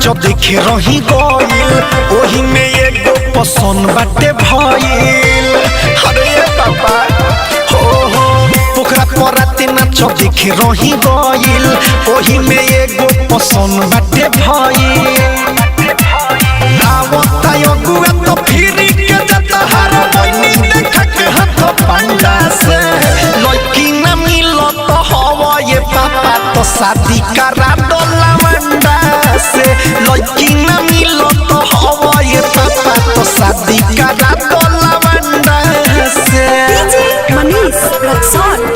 नाच देखे रही गइल ओही में एगो पसंद बाटे भइल। अरे बाबा हो पोखरा पराते नाच देखे रही गइल ओही में एगो पसंद बाटे भइल। आवता अगुआ तो फिरी के जता हार बनी देखा के हाथ पंडा से लड़की न मिलो तो हवा ये पापा तो शादी करा दो लवंडा से। लड़की न मिलो तो हवा ये पापा तो शादी करा दो लवंडा से। डीजे मनीष रक्सौल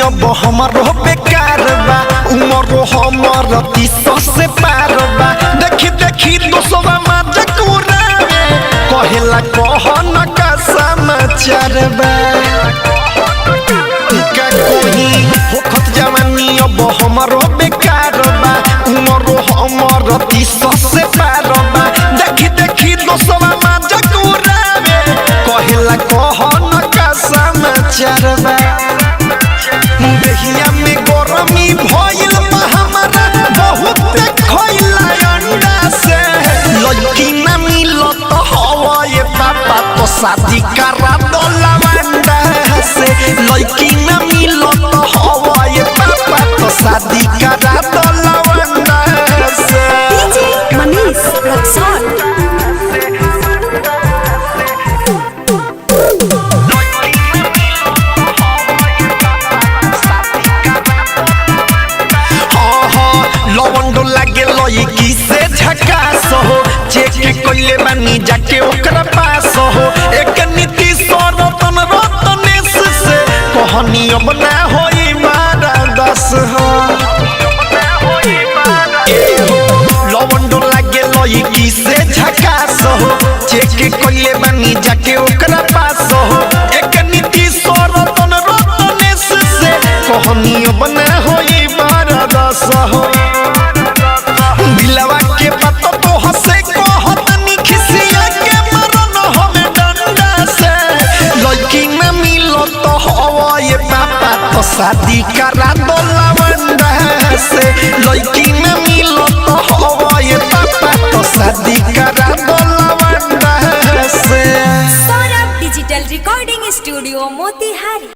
अब हमारो बेकार बा उमरो हमर 30 से पार बा। देखी देखी दोस्तवा मजा कुरावे कहेला कहन का समाचार बा। का कोही होखत जवानी अब हमारो बेकार बा उमरो हमर 30 से पार बा। देखी देखी दोस्तवा मजा कुरावे कहेला कहन का समाचार बा। देहिया में गरमी भइल बा हमारा बहुत खइला अंडा से। लड़की न मिलो तो हवा ये पापा तो शादी करा दो लवंडा से। लड़की न मिलो तो हवा ये पापा तो शादी करा दो लवंडा से। डीजे मनीष रक्सौल लड़की से झकास हो चेक कइले बानी जाके ओकरा पास हो। एक नीति रतन रतनेश से कहनी अब ना होई मारा 10 हो। लवंडो लागे लड़की से झकास हो चेक कइले बानी जाके ओकरा पास हो। एक नीति रतन रतनेश से कहनी अब ना होई मारा 10 हो। दिलवा के बात तो हंसे को हतनी खिसिया के मरन हमें डंडा से। लड़की न मिलो तो हवा ये पापा तो शादी करा दो लवंडा से। लड़की न मिलो तो हवा ये पापा तो शादी करा दो लवंडा से। Saurabh digital recording studio Motihari.